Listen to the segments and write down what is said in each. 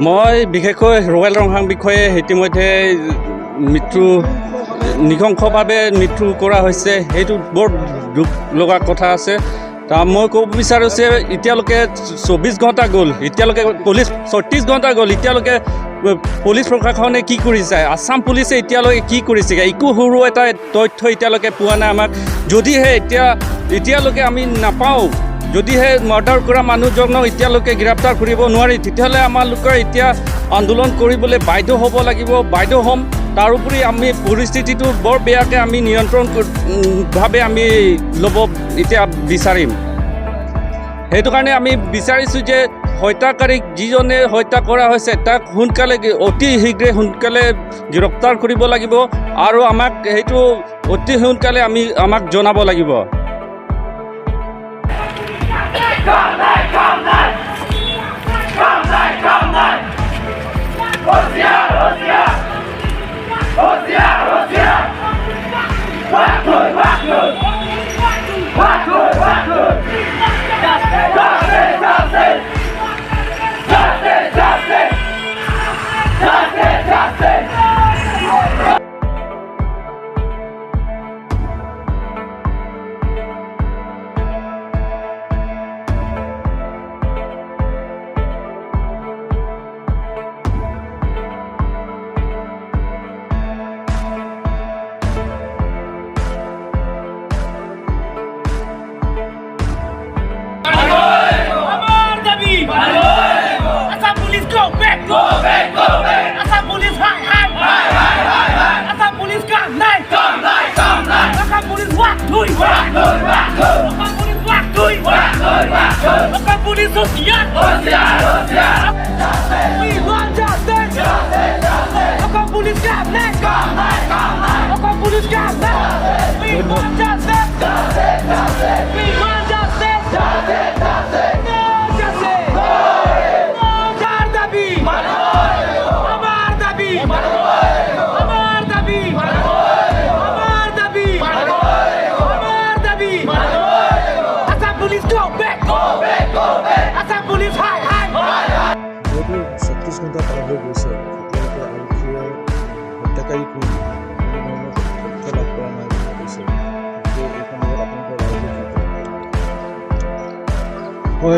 মই বিশেষকৈ ৰয়েল ৰংহাং বিষয়ে ইতিমধ্যে নৃশংসভাৱে মৃত্যু কৰা হৈছে সেইটো বৰ দুখ লগা কথা আছে মই ক'ব বিচাৰোঁ যে এতিয়ালৈকে 24 ঘণ্টা গ'ল এতিয়ালৈকে পুলিচ 36 ঘণ্টা গ'ল এতিয়ালৈকে পুলিচ প্ৰশাসনে কি কৰিছে আসাম পুলিচে এতিয়ালৈকে কি কৰিছে একো সৰু এটা তথ্য এতিয়ালৈকে পোৱা নাই আমাক যদিহে এতিয়ালৈকে আমি নাপাওঁ যদিহে মাৰ্ডাৰ কৰা মানুহজনক এতিয়ালৈকে গ্ৰেপ্তাৰ কৰিব নোৱাৰি তেতিয়াহ'লে আমালোকৰ এতিয়া আন্দোলন কৰিবলৈ বাধ্য হ'ব লাগিব বাধ্য হ'ম তাৰোপৰি আমি পৰিস্থিতিটো বৰ বেয়াকৈ আমি নিয়ন্ত্ৰণভাৱে আমি ল'ব এতিয়া বিচাৰিম সেইটো কাৰণে আমি বিচাৰিছোঁ যে হত্যাকাৰীক যিজনে হত্যা কৰা হৈছে তাক সোনকালে অতি শীঘ্ৰে সোনকালে গ্ৰেপ্তাৰ কৰিব লাগিব আৰু আমাক সেইটো অতি সোনকালে আমাক জনাব লাগিব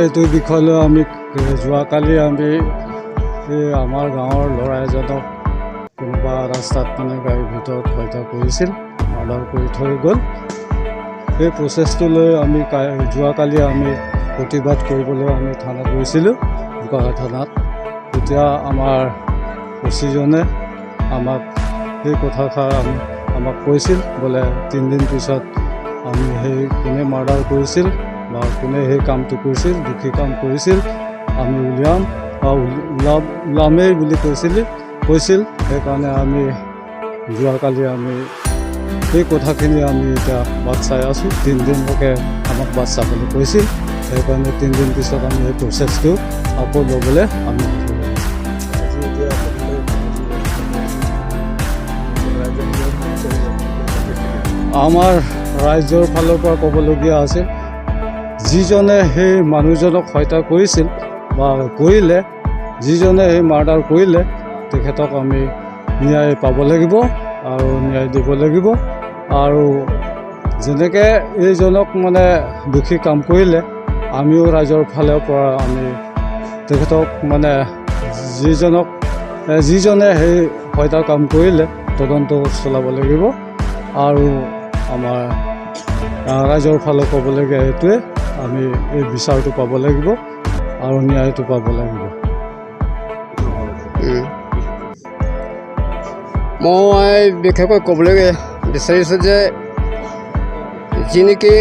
এইটো বিষয়লৈ আমি যোৱাকালি আমি আমাৰ গাঁৱৰ ল'ৰা এজনক কোনোবা ৰাস্তাত মানে গাড়ীৰ ভিতৰত হত্যা কৰিছিল মাৰ্ডাৰ কৰি থৈ গ'ল সেই প্ৰচেছটো লৈ আমি যোৱাকালি আমি প্ৰতিবাদ কৰিবলৈ আমি থানাত গৈছিলোঁ বোকাখাট থানাত তেতিয়া আমাৰ অচিজনে আমাক সেই কথাষাৰ আমাক কৈছিল বোলে 3 দিন পিছত আমি সেই কোনে মাৰ্ডাৰ কৰিছিল বা কোনে সেই কামটো কৰিছিল দুখী কাম কৰিছিল আমি উলিয়াম বা ওলামেই বুলি কৈছিল সেইকাৰণে আমি যোৱাকালি আমি সেই কথাখিনি আমি এতিয়া বাট চাই আছোঁ 3 দিনলৈকে আমাক বাট চাবলৈ কৈছিল সেইকাৰণে 3 দিন পিছত আমি সেই প্ৰচেছটো আকৌ ল'বলৈ আমি আমাৰ ৰাইজৰ ফালৰ পৰা ক'বলগীয়া আছে যিজনে সেই মানুহজনক হত্যা কৰিছিল বা কৰিলে যিজনে সেই মাৰ্ডাৰ কৰিলে তেখেতক আমি ন্যায় পাব লাগিব আৰু ন্যায় দিব লাগিব আৰু যেনেকৈ এইজনক মানে দুখী কাম কৰিলে আমিও ৰাইজৰ ফালৰ পৰা আমি তেখেতক মানে যিজনে সেই হত্যা কাম কৰিলে তদন্ত চলাব লাগিব আৰু আমাৰ ৰাইজৰ ফালে ক'বলগীয়া এইটোৱে আমি এই বিচাৰটো পাব লাগিব আৰু ন্যায়টো পাব লাগিব মই বিশেষকৈ ক'বলৈ বিচাৰিছোঁ যে যি নেকি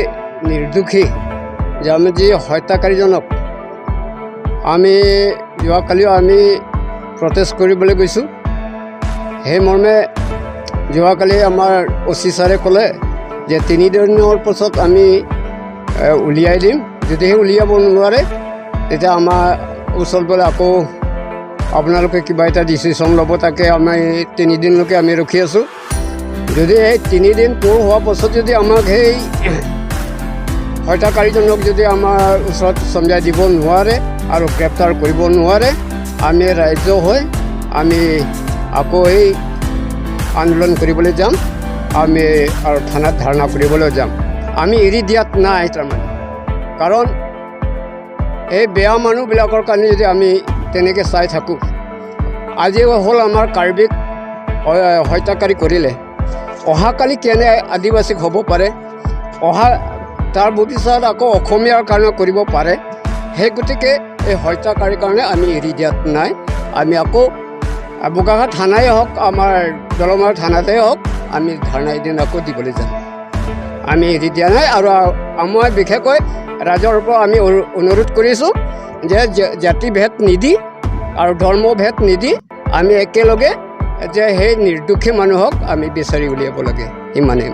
নিৰ্দোষী যে আমি যি হত্যাকাৰীজনক আমি যোৱাকালিও আমি প্ৰটেষ্ট কৰিবলৈ গৈছোঁ সেই মৰ্মে যোৱাকালি আমাৰ অচি ছাৰে ক'লে যে 3 দিনৰ পাছত আমি উলিয়াই দিম যদিহে উলিয়াব নোৱাৰে তেতিয়া আমাৰ ওচৰত বোলে আকৌ আপোনালোকে কিবা এটা ডিচিশ্যন ল'ব তাকে আমি 3 দিনলৈকে আমি ৰখি আছোঁ যদি এই 3 দিন পূৰ হোৱাৰ পাছত যদি আমাক সেই হত্যাকাৰীজনক যদি আমাৰ ওচৰত চমজাই দিব নোৱাৰে আৰু গ্ৰেপ্তাৰ কৰিব নোৱাৰে আমি ৰাজ্য হৈ আমি আকৌ এই আন্দোলন কৰিবলৈ যাম, আমি আৰু থানাত ধাৰণা কৰিবলৈ যাম। আমি এৰি দিয়াত নাই তাৰমানে, কাৰণ এই বেয়া মানুহবিলাকৰ কাৰণে যদি আমি তেনেকৈ চাই থাকোঁ, আজি হ'ল আমাৰ কাৰ্বিক হত্যাকাৰী কৰিলে, অহাকালি কেনে আদিবাসীক হ'ব পাৰে, তাৰ ভৱিষ্যত আকৌ অসমীয়াৰ কাৰণে কৰিব পাৰে। সেই গতিকে এই হত্যাকাৰীৰ কাৰণে আমি এৰি দিয়াত নাই। আমি আকৌ বোকাখাট থানাই হওক, আমাৰ দলমাৰ থানাতেই হওক, আমি ধাৰণা এদিন আকৌ দিবলৈ যাম। আমি এৰি দিয়া নাই। আৰু মই বিশেষকৈ ৰাইজৰ পৰা আমি অনুৰোধ কৰিছোঁ যে জাতিভেদ নিদি আৰু ধৰ্মভেদ নিদি আমি একেলগে যে সেই নিৰ্দোষী মানুহক আমি বিচাৰি উলিয়াব লাগে, ইমানেই।